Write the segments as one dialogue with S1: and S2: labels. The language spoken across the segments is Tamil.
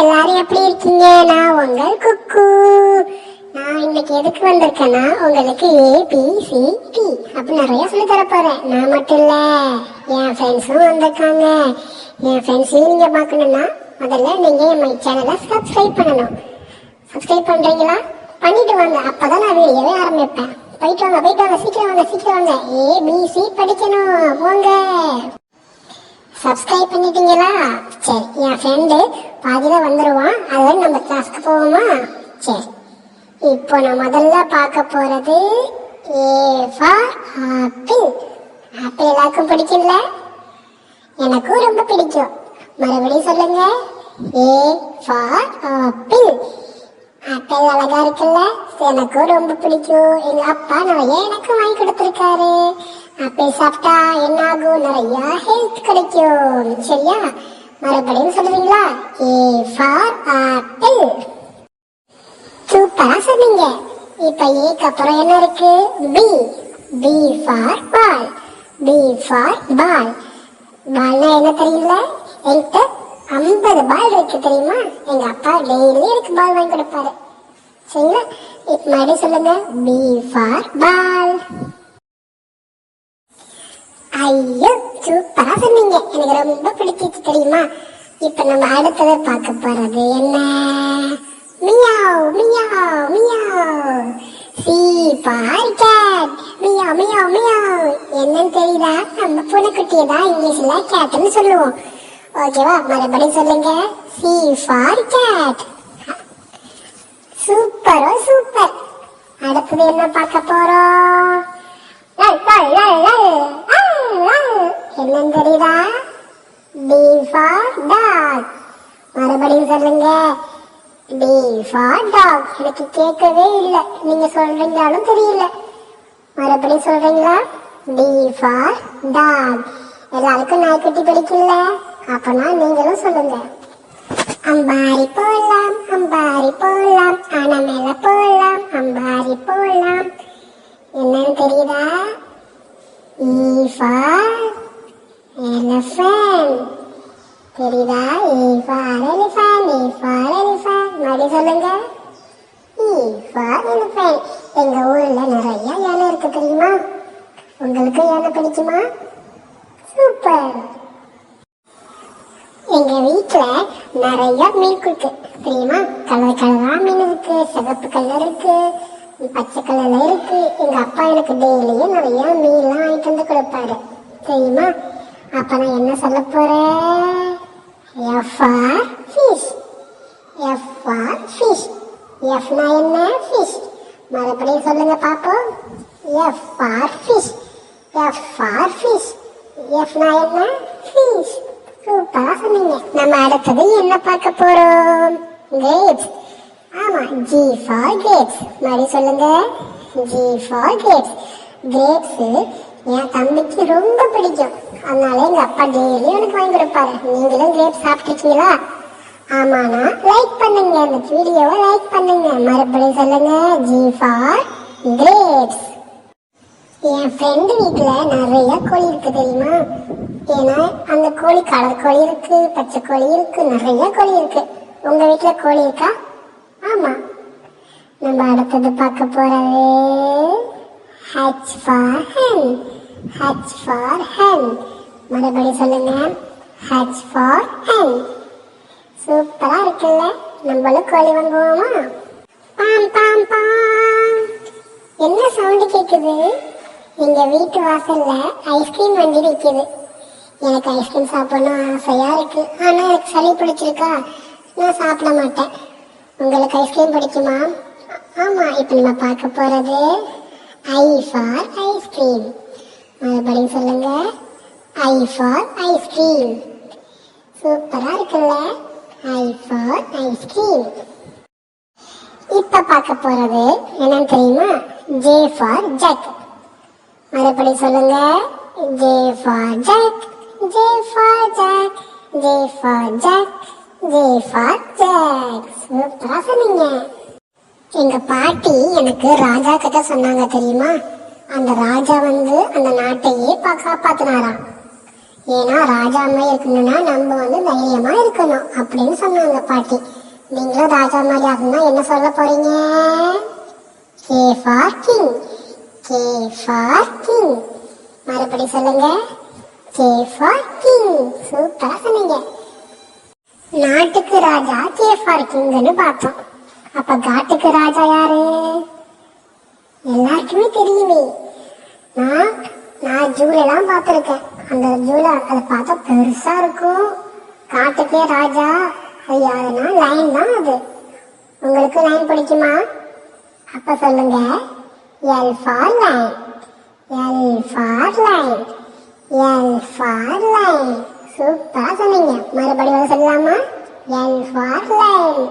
S1: எல்லாரும் எப்படி இருக்கீங்க? நான் உங்கள் குக்கு. நான் இன்னைக்கு எதுக்கு வந்திருக்கேன்னா உங்களுக்கு ABCD அப்படி நிறைய சொல்லி தர போறேன். நான் மட்டும் இல்ல, என் ஃப்ரெண்ட்ஸும் வந்திருக்காங்க. என் ஃப்ரெண்ட்ஸையும் நீங்க பார்க்கணும்னா முதல்ல நீங்க என் சேனலை சப்ஸ்கிரைப் பண்ணணும். சப்ஸ்கிரைப் பண்றீங்களா? பண்ணிட்டு வாங்க, அப்பதான் நான் வீடியோவே ஆரம்பிப்பேன். போயிட்டு வாங்க, சீக்கிரம் வாங்க. ABC படிக்கணும் போங்க. சப்ஸ்கிரைப் பண்ணிட்டீங்களா? சரி, என் ஃப்ரெண்டு பாதியில வந்துருவான். அதான் நம்ம கிளாஸ்க்கு போவோமா? சரி, இப்போ நான் முதல்ல பார்க்க போறது A for ஆப்பிள். ஆப்பிள் எல்லாருக்கும் பிடிக்கும்ல? எனக்கும் ரொம்ப பிடிக்கும். மறுபடியும் சொல்லுங்க, A for ஆப்பிள். ஆப்பிள் அழகா இருக்குல்ல? எனக்கும் ரொம்ப பிடிக்கும். எங்க அப்பா நிறைய எனக்கு வாங்கி கொடுத்திருக்காரு. ஆப்பிள் சாப்பிட்டா என்ன ஆகும்? நிறைய ஹெல்த் கிடைக்கும். சரியா? மறுபடியும் சொல்றீங்களா? A for apple. சூப்பரா சொன்னீங்க. இப்ப ஏக்கு அப்புறம் என்ன இருக்கு? B for ball. B for பால். பால்னா என்ன தெரியல? என்கிட்ட 50 பால் இருக்கு தெரியுமா? எங்க அப்பா டெய்லி எனக்கு பால் வாங்கி கொடுப்பாரு. சரிங்களா? இப்ப மறுபடியும் சொல்லுங்க, B for பால். ஐயோ, சூப்பரா சொன்னீங்க. எனக்கு ரொம்ப பிடிச்சிச்சு தெரியுமா? இப்ப நம்ம அடுத்தது பார்க்க போறது என்ன? Meow meow meow. C for cat. Meow meow meow. என்னன்னு தெரியுதா? நம்ம பூனைக்குட்டியை தான் இங்கிலீஷ்ல கேட்னு சொல்லுவோம். ஓகேவா? மறுபடியும் சொல்லுங்க, C for cat. சூப்பரோ சூப்பர். அடுத்தது என்ன பார்க்க போறோம்? என்னன்னு தெரியுதா? D for dog. மறுபடியும் சொல்லுங்க, D for dog. எனக்கு கேட்கவே இல்லை, நீங்க சொல்றீங்களாலும் தெரியல. மறுபடியும் சொல்றீங்களா? D for dog. எல்லாருக்கும் நாய்க்குட்டி பிடிக்கல? அப்பனா நீங்களும் சொல்லுங்க. அம்பாரி போலாம், ஆன மேல போலாம், அம்பாரி போலாம். என்னன்னு தெரியுதா? E for elephant. தெரியுதா? E for elephant. மறுபடியும் சொல்லுங்க, E for elephant. எங்க ஊர்ல நிறைய யானை இருக்கு தெரியுமா? உங்களுக்கு யானை பிடிக்குமா? சூப்பர். எங்க வீட்டுல நிறைய மீன் இருக்கு தெரியுமா? கலரா மீன் இருக்கு, சிவப்பு கலர் இருக்கு, பச்சை கலர்ல இருக்கு. எங்க அப்பா எனக்கு டெய்லியும் நிறைய மீன்லாம் வாங்கிட்டு வந்து கொடுப்பாரு தெரியுமா? அப்ப நான் என்ன சொல்ல போறேன்? F for fish. F for fish. Fனா என்ன? Fish. மறுபடியும் சொல்லுங்க பாப்போம். F for fish. Fனா என்ன? Fish. சூப்பரா சொன்னீங்க. நம்ம அடுத்தது என்ன பார்க்க போறோம்? Grapes. ஆமா, G for grapes. மறுபடியும் சொல்லுங்க, G for grapes. Grapes என் தம்பிக்கு ரொம்ப பிடிக்கும். அதனால எங்க அப்பா டெய்லி எனக்கு வாங்கி கொடுப்பாரு. நீங்களும் கிரேப்ஸ் சாப்பிட்டுருக்கீங்களா? ஆமாண்ணா லைக் பண்ணுங்க, இந்த வீடியோவை லைக் பண்ணுங்க. மறுபடியும் சொல்லுங்க, G for grapes. N friend வீட்டுல நிறைய கோழி இருக்கு தெரியுமா? ஏன்னா அந்த கோழி கலர் கோழி இருக்கு, பச்சை கோழி இருக்கு, நிறைய கோழி இருக்கு. உங்க வீட்டுல கோழி இருக்கா? ஆமா. நம்ம அடுத்தது பார்க்க போறது H for hen. மறுபடியும் சொல்லுங்க, H for hen. சூப்பரா இருக்குல்ல? நம்மளும் கோழி வாங்குவோமா? பாம் பாம் பாம். என்ன சவுண்ட் கேக்குது? எங்க வீட்டு வாசல்ல ஐஸ்கிரீம் வண்டி நிக்குது. எனக்கு ஐஸ்கிரீம் சாப்பிடணும் ஆசையா இருக்கு. ஆனா எனக்கு சளி பிடிச்சிருக்கா, நான் சாப்பிட மாட்டேன். உங்களுக்கு ஐஸ்கிரீம் பிடிக்குமா? ஆமா. இப்ப நம்ம பார்க்க போறது I for ஐஸ்கிரீம். மறுபடியும் சொல்லுங்க, I for ஐஸ்கிரீம். சூப்பரா இருக்குல்ல? I for ice cream. இப்ப பார்க்க போறது என்னன்னு தெரியுமா? J for jug. மறுபடியும் சொல்லுங்க, J for jug. சூப்பரா சொன்னீங்க. எங்க பாட்டி எனக்கு ராஜா கதை சொன்னாங்க தெரியுமா? அந்த ராஜா அந்த நாட்டையே காப்பாத்தினாராம். ஏன்னா ராஜா மாதிரி இருக்கணும்னா நம்ம தைரியமா இருக்கணும் அப்படின்னு சொன்னாங்க பாட்டி. நீங்களும் ராஜா மாதிரி ஆகணும்னா என்ன சொல்ல போறீங்க? K for king, K for king. மறுபடி சொல்லுங்க, கே ஃபார் கிங். சூப்பரா சொன்னீங்க. நாட்டுக்கு ராஜா கே ஃபார் கிங்னு பார்த்தோம். அப்ப காட்டுக்கு ராஜா யாரு? எல்லாருக்குமே தெரியுமே. நான் ஜூலாம் பார்த்துருக்கேன். அந்த ஜூல அதை பார்த்தா பெருசா இருக்கும். காட்டுக்கே ராஜா அது யாருன்னா லைன் தான். அது உங்களுக்கு லைன் பிடிக்குமா? அப்ப சொல்லுங்க, L for line, L for line, L for line. சூப்பரா சொன்னீங்க. மறுபடியும் சொல்லலாமா? L for line.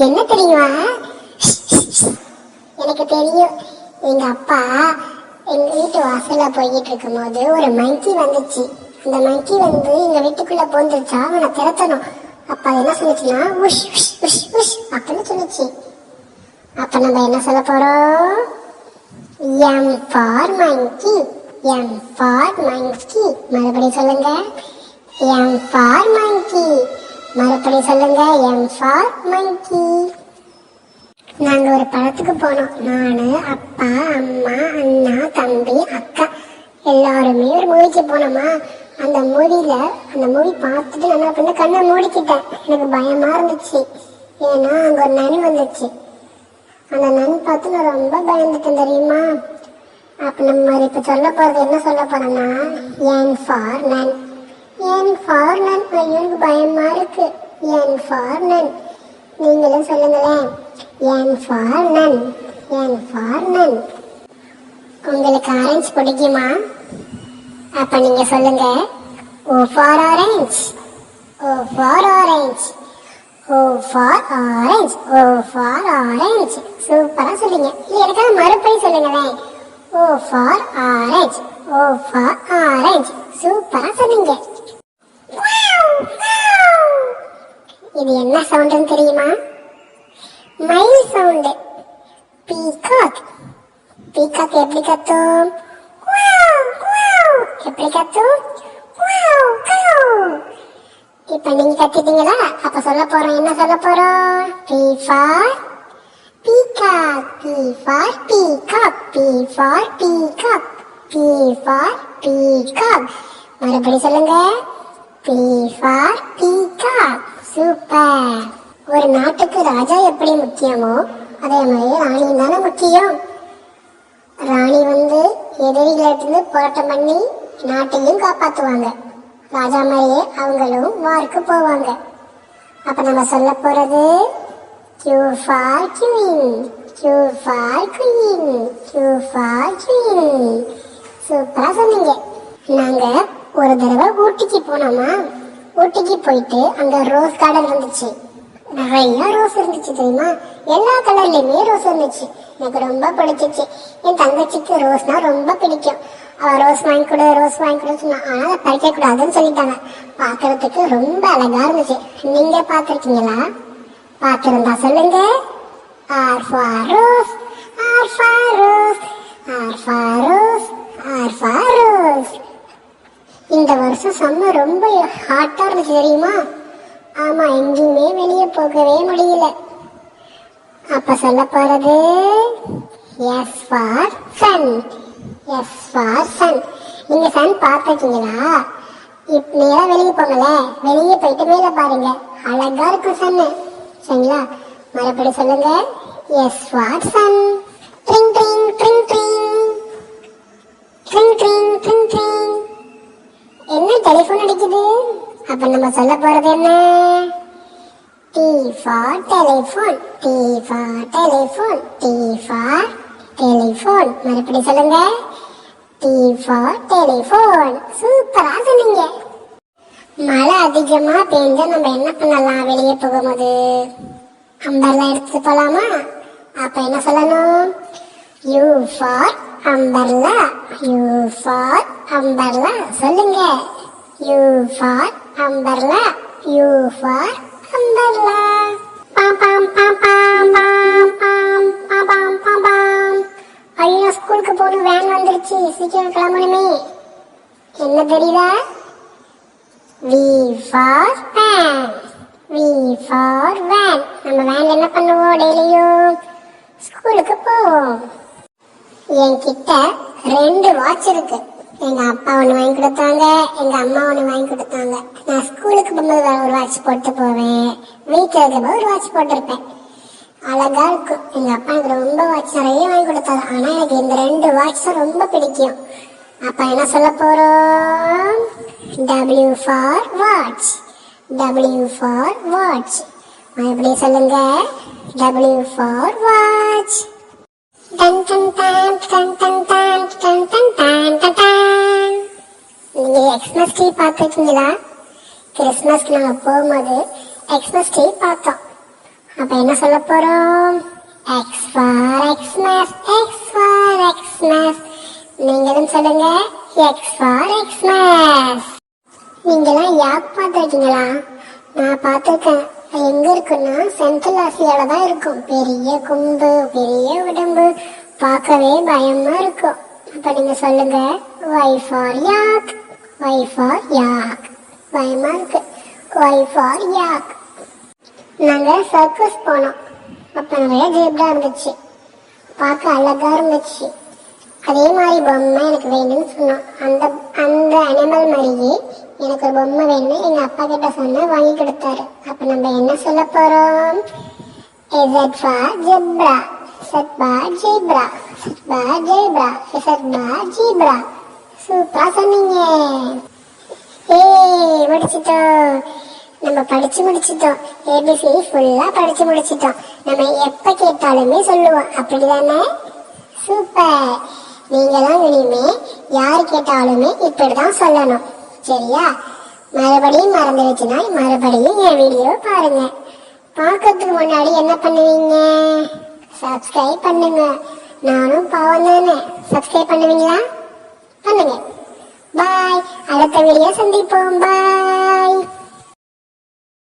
S1: என்ன தெரியுமா? எனக்கு தெரியும். எங்க அப்பா எங்க வீட்டு வாசல்ல போய்கிட்டு இருக்கும் போது ஒரு மங்கி வந்துச்சு. அந்த மங்கி எங்க வீட்டுக்குள்ள போந்துருச்சா, அவனை திறத்தணும். அப்ப அது என்ன சொல்லுச்சுன்னா உஷ் உஷ் உஷ் உஷ் அப்படின்னு சொல்லுச்சு. அப்ப நம்ம என்ன சொல்ல போறோம்? M for monkey, M for monkey. மறுபடி சொல்லுங்க, எம் ஃபார் மங்கி. மறுபடி சொல்லுங்க, எம் ஃபார் மங்கி. நாங்க ஒரு படத்துக்கு போனோம். நானு, அப்பா, அம்மா, அண்ணா, தம்பி, அக்கா எல்லாருமே ஒரு மூவிக்கு போனோமா. அந்த மூவி பார்த்துட்டு நான் என்ன பண்ண, கண்ணை மூடிக்கிட்டேன். எனக்கு பயமா இருந்துச்சு. ஏன்னா அங்க ஒரு நனி வந்துச்சு. அந்த நனி பார்த்து நான் ரொம்ப பயந்துட்டேன் தெரியுமா. அப்ப நம்ம இப்ப சொல்ல போறது என்ன சொல்ல போறோம்னா, N for none, N for நன். எனக்கு பயமா இருக்கு. என் ஃபார் நன். நீங்களும் சொல்லுங்களேன், N for none, N for நன். உங்களுக்கு ஆரஞ்சு பிடிக்குமா? அப்ப நீங்க சொல்லுங்க, O for orange, O for orange, O for orange, O for orange. சூப்பரா சொல்லுங்க. எனக்காக மறுபடி சொல்லுங்களேன், O for orange, O for orange. சூப்பரா சொல்லுங்க. இது என்ன சவுண்டுன்னு தெரியுமா? மயில் சவுண்டு. பீகாக். பீகாக் எப்படி கத்தும்? எப்படி கத்தும்? இப்ப நீங்க கத்திட்டீங்களா? அப்ப சொல்ல போறோம். என்ன சொல்ல போறோம்? B for peacock, B for peacock, B for peacock, B for peacock. மறுபடி சொல்லுங்க, பீ ஃபார் பீகாக். சூப்பர். ஒரு நாட்டுக்கு ராஜா எப்படி முக்கியமோ அதே மாதிரி ராணி தானே முக்கியம். ராணி எதிரிகளிருந்து போராட்டம் பண்ணி நாட்டையும் காப்பாத்துவாங்க. ராஜா மாதிரியே அவங்களும் வாருக்கு போவாங்க. அப்ப நம்ம சொல்ல போறது Q for queen, Q for queen, Q for queen. சூப்பரா சொன்னீங்க. நாங்க ஒரு தடவை ஊட்டிக்கு போனோமா. ஊட்டிக்கு போயிட்டு அங்க ரோஸ் கார்டன் இருந்துச்சு. நிறைய ரோஸ் இருந்துச்சு தெரியுமா. எல்லா கலர்லயுமே ரோஸ் இருந்துச்சு. எனக்கு ரொம்ப பிடிச்சிச்சு. என் தங்கச்சிக்கு ரோஸ்னா ரொம்ப பிடிக்கும். அவ ரோஸ் வாங்கி கொடு, ரோஸ் வாங்கி கொடு சொன்னா. ஆனா அதை பறிக்க கூடாதுன்னு சொல்லிட்டாங்க. பாக்குறதுக்கு ரொம்ப அழகா இருந்துச்சு. நீங்க பாத்திருக்கீங்களா? பாத்திருந்தா சொல்லுங்க. R for rose, R for rose, R for rose, R for rose. இந்த வருஷம் சம்மர் ரொம்ப ஹாட்டா இருந்துச்சு தெரியுமா. ஆமா, எங்கேயுமே வெளியே போகவே முடியல. அப்ப சொல்ல போறது S for sun, S for sun. நீங்க சன் பார்த்திருக்கீங்களா? நேரா வெளியே போங்கல. வெளியே போயிட்டு மேல பாருங்க, அழகா இருக்கும் சன்னு. சரிங்களா? மறுபடி சொல்லுங்க, S for sun. Drink drink drink drink, drink drink drink drink. என்ன டெலிபோன் அடிக்குது? அப்ப நம்ம சொல்ல போறது என்ன? T for telephone, T for telephone, T for telephone. மறுபடி சொல்லுங்க, T for telephone. சூப்பரா சொன்னீங்க. மழை அதிகமா பெஞ்சா நம்ம என்ன பண்ணலாம்? வெளியே போகும்போது அம்பர்லா எடுத்து போலாமா? அப்ப என்ன சொல்லணும்? U for umbrella, U for umbrella. சொல்லுங்க, U for umbrella, U for umbrella. Pam pam pam pam pam pam pam pam pam pam. ஐயோ ஸ்கூலுக்கு போகணும், வேன் வந்துருச்சு, சீக்கிரம் கிளம்பணுமே. என்ன தெரியுதா? V for van. V for van. நம்ம வேன்ல என்ன பண்ணுவோம்? டெய்லியும் ஸ்கூலுக்கு போவோம். என்கிட்ட 2 வாட்ச் இருக்கு. எங்க அப்பா ஒன்று வாங்கி கொடுத்தாங்க, எங்க அம்மா ஒன்று வாங்கி கொடுத்தாங்க. நான் ஸ்கூலுக்கு போகும்போது ஒரு வாட்ச் போட்டு போவேன், வீட்டில் இருக்கும்போது ஒரு வாட்ச் போட்டிருப்பேன். அழகா இருக்கும். எங்க அப்பா எனக்கு ரொம்ப வாட்ச் நிறைய வாங்கி கொடுத்தாரு. ஆனா எனக்கு இந்த 2 வாட்ச் தான் ரொம்ப பிடிக்கும். அப்ப என்ன சொல்ல போறோம்? W for watch. W for watch. எப்படி சொல்லுங்க? W for watch. Done done done done done done done done done done done. நீங்க எக்ஸ்மஸ் ட்ரீ பார்த்துருக்கீங்களா? கிறிஸ்மஸ்க்கு நாங்க போகும்போது எக்ஸ்மஸ் ட்ரீ பார்த்தோம். அப்ப என்ன சொல்ல போறோம்? X for Xmas. X for Xmas. நீங்களும் சொல்லுங்க, X for Xmas. நீங்களாம் யாப் பார்த்துருக்கீங்களா? நான் பார்த்துருக்கேன். எங்க இருக்குன்னா சென்ட்ரல் ஆசியால தான் இருக்கும். பெரிய கொம்பு, பெரிய உடம்பு, பார்க்கவே பயமா இருக்கும். அப்ப நீங்க சொல்லுங்க, Y for yak. Y for yak. பயமா இருக்கு. Y for yak. நாங்க சர்க்கஸ் போனோம். அப்ப நிறைய ஜீப்ரா இருந்துச்சு, பார்க்க அழகா இருந்துச்சு. அதே மாதிரி பொம்மை எனக்கு வேணும்னு சொன்னோம். அந்த அனிமல் மாதிரியே எனக்கு ஒரு பொம்மை வேணும்னு எங்க அப்பா கிட்ட சொன்ன, வாங்கி கொடுத்தாரு. அப்ப நம்ம என்ன சொல்ல போறோம்? Z for zebra. Z for zebra. Z for zebra. Z for zebra. சூப்பரா சொன்னீங்க. முடிச்சிட்டோம். நம்ம படிச்சு முடிச்சிட்டோம். ABC ஃபுல்லா படிச்சு முடிச்சிட்டோம். நம்ம எப்ப கேட்டாலுமே சொல்லுவோம், அப்படிதானே? சூப்பர். நீங்களாம் இனிமே யார் கேட்டாலுமே இப்படிதான் சொல்லணும், சரியா? மறுபடியும் மறந்துடுச்சுன்னா மறுபடியும் என் வீடியோ பாருங்க. பார்க்கறதுக்கு முன்னாடி என்ன பண்ணுவீங்க? சப்ஸ்கிரைப் பண்ணுங்க. நானும் பாவம் தானே, சப்ஸ்கிரைப் பண்ணுவீங்களா? பண்ணுங்க. பாய். அடுத்த வீடியோ சந்திப்போம். பாய்.